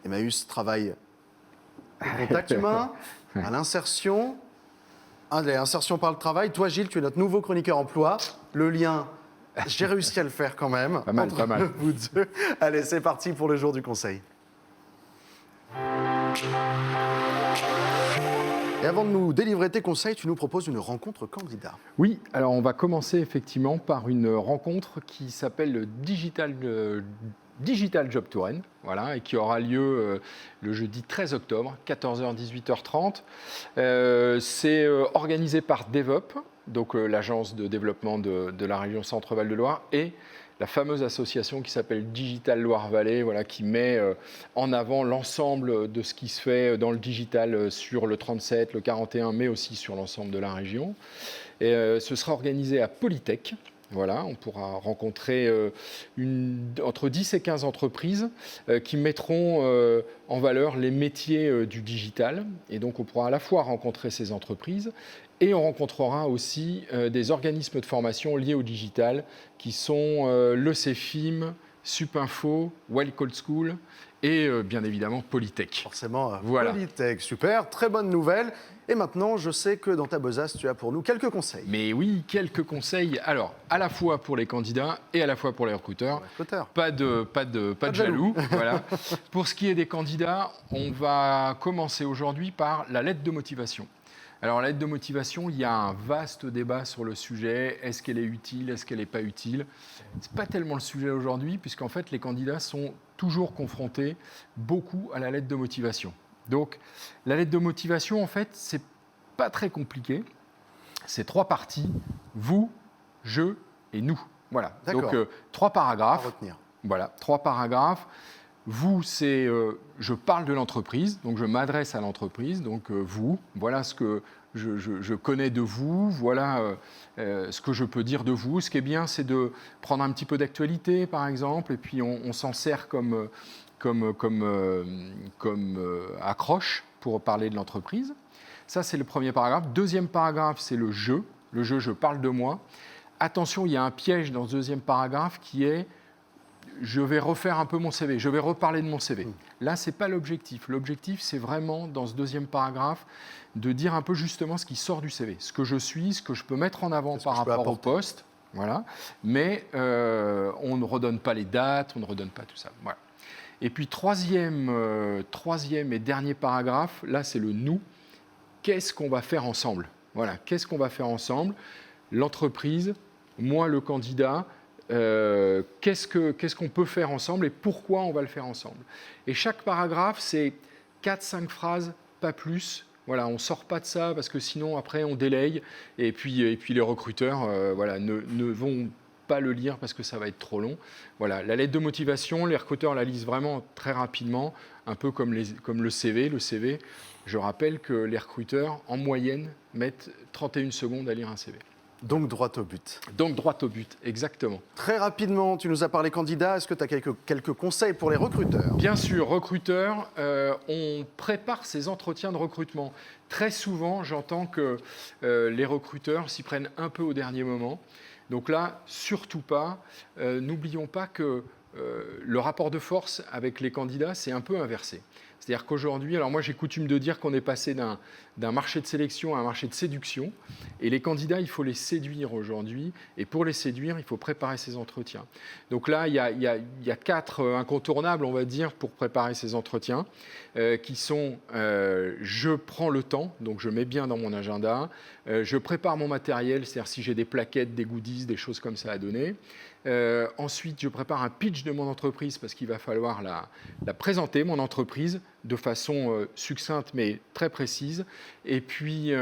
Emmaüs travaille au contact humain, à l'insertion. Allez, insertion par le travail. Toi, Gilles, tu es notre nouveau chroniqueur emploi. Le lien, j'ai réussi à le faire quand même. Pas mal, entre pas mal. vous deux. Allez, c'est parti pour le jour du conseil. Et avant de nous délivrer tes conseils, tu nous proposes une rencontre candidat. Oui, alors on va commencer effectivement par une rencontre qui s'appelle le Digital Job Tour, voilà, et qui aura lieu le jeudi 13 octobre, 14h, 18h30. C'est organisé par DevUp, donc l'agence de développement de la région Centre-Val de Loire, et la fameuse association qui s'appelle Digital Loire-Vallée, voilà, qui met en avant l'ensemble de ce qui se fait dans le digital sur le 37, le 41, mais aussi sur l'ensemble de la région. Et, ce sera organisé à Polytech. Voilà, on pourra rencontrer entre 10 et 15 entreprises qui mettront en valeur les métiers du digital. Et donc, on pourra à la fois rencontrer ces entreprises et on rencontrera aussi des organismes de formation liés au digital qui sont le CEFIM, Supinfo, Well Code School et bien évidemment Polytech. Forcément, voilà. Polytech, super, très bonne nouvelle. Et maintenant, je sais que dans ta besace, tu as pour nous quelques conseils. Mais oui, quelques conseils. Alors, à la fois pour les candidats et à la fois pour les recruteurs. Pas de jaloux. Voilà. Pour ce qui est des candidats, on va commencer aujourd'hui par la lettre de motivation. Alors, la lettre de motivation, il y a un vaste débat sur le sujet. Est-ce qu'elle est utile? Est-ce qu'elle n'est pas utile? Ce n'est pas tellement le sujet aujourd'hui, puisqu'en fait, les candidats sont toujours confrontés beaucoup à la lettre de motivation. Donc, la lettre de motivation, en fait, c'est pas très compliqué. C'est 3 parties, vous, je et nous. Voilà. Donc, 3 paragraphes. À retenir. Voilà, 3 paragraphes. Vous, c'est je parle de l'entreprise, donc je m'adresse à l'entreprise. Donc, vous, voilà ce que je connais de vous, voilà ce que je peux dire de vous. Ce qui est bien, c'est de prendre un petit peu d'actualité, par exemple, et puis on s'en sert comme accroche pour parler de l'entreprise. Ça, c'est le premier paragraphe. Deuxième paragraphe, c'est le je. Le je parle de moi. Attention, il y a un piège dans ce deuxième paragraphe qui est je vais refaire un peu mon CV, je vais reparler de mon CV. Là, ce n'est pas l'objectif. L'objectif, c'est vraiment, dans ce deuxième paragraphe, de dire un peu justement ce qui sort du CV, ce que je suis, ce que je peux mettre en avant par rapport au poste. Voilà. Mais on ne redonne pas les dates, on ne redonne pas tout ça. Voilà. Et puis, troisième et dernier paragraphe, là, c'est le « nous ». Qu'est-ce qu'on va faire ensemble? Voilà. Qu'est-ce qu'on va faire ensemble? L'entreprise, moi, le candidat, qu'est-ce qu'on peut faire ensemble et pourquoi on va le faire ensemble. Et chaque paragraphe, c'est 4-5 phrases, pas plus. Voilà, on ne sort pas de ça parce que sinon, après, on délaye. Et puis les recruteurs ne vont pas le lire parce que ça va être trop long. Voilà, la lettre de motivation, les recruteurs la lisent vraiment très rapidement, un peu comme le CV. Le CV, je rappelle que les recruteurs, en moyenne, mettent 31 secondes à lire un CV. Donc, droit au but. Donc, droit au but, exactement. Très rapidement, tu nous as parlé candidats. Est-ce que tu as quelques conseils pour les recruteurs? Bien sûr, recruteurs, on prépare ces entretiens de recrutement. Très souvent, j'entends que les recruteurs s'y prennent un peu au dernier moment. Donc là, surtout pas. N'oublions pas que le rapport de force avec les candidats, c'est un peu inversé. C'est-à-dire qu'aujourd'hui, alors moi j'ai coutume de dire qu'on est passé d'un marché de sélection à un marché de séduction. Et les candidats, il faut les séduire aujourd'hui. Et pour les séduire, il faut préparer ces entretiens. Donc là, il y a 4 incontournables, on va dire, pour préparer ces entretiens, qui sont je prends le temps, donc je mets bien dans mon agenda, je prépare mon matériel, c'est-à-dire si j'ai des plaquettes, des goodies, des choses comme ça à donner. Ensuite, je prépare un pitch de mon entreprise parce qu'il va falloir la présenter, mon entreprise, de façon succincte mais très précise. Et puis,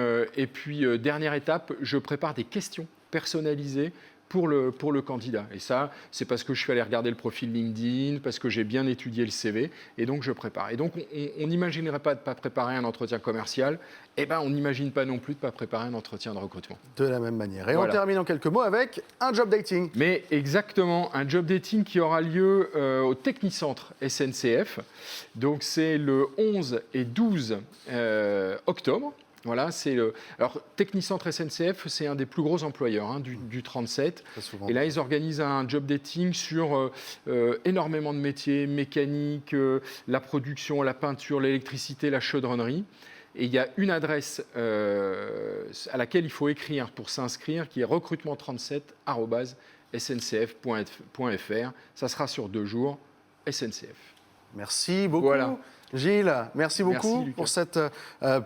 dernière étape, je prépare des questions personnalisées pour le candidat. Et ça, c'est parce que je suis allé regarder le profil LinkedIn, parce que j'ai bien étudié le CV, et donc je prépare. Et donc, on n'imaginerait pas de ne pas préparer un entretien commercial, et bien on n'imagine pas non plus de ne pas préparer un entretien de recrutement. De la même manière. Et voilà. On termine en quelques mots avec un job dating. Mais exactement, un job dating qui aura lieu au Technicentre SNCF. Donc c'est le 11 et 12 octobre. Voilà, alors Technicentre SNCF, c'est un des plus gros employeurs du 37. Très souvent. Et là, ils organisent un job dating sur énormément de métiers, mécanique, la production, la peinture, l'électricité, la chaudronnerie. Et il y a une adresse à laquelle il faut écrire pour s'inscrire, qui est recrutement37@sncf.fr. Ça sera sur 2 jours, SNCF. Merci beaucoup. Voilà. Gilles, merci beaucoup Lucas. pour cette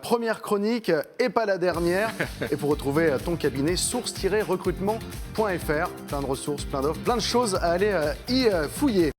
première chronique et pas la dernière. Et pour retrouver ton cabinet, source-recrutement.fr. Plein de ressources, plein d'offres, plein de choses à aller y fouiller.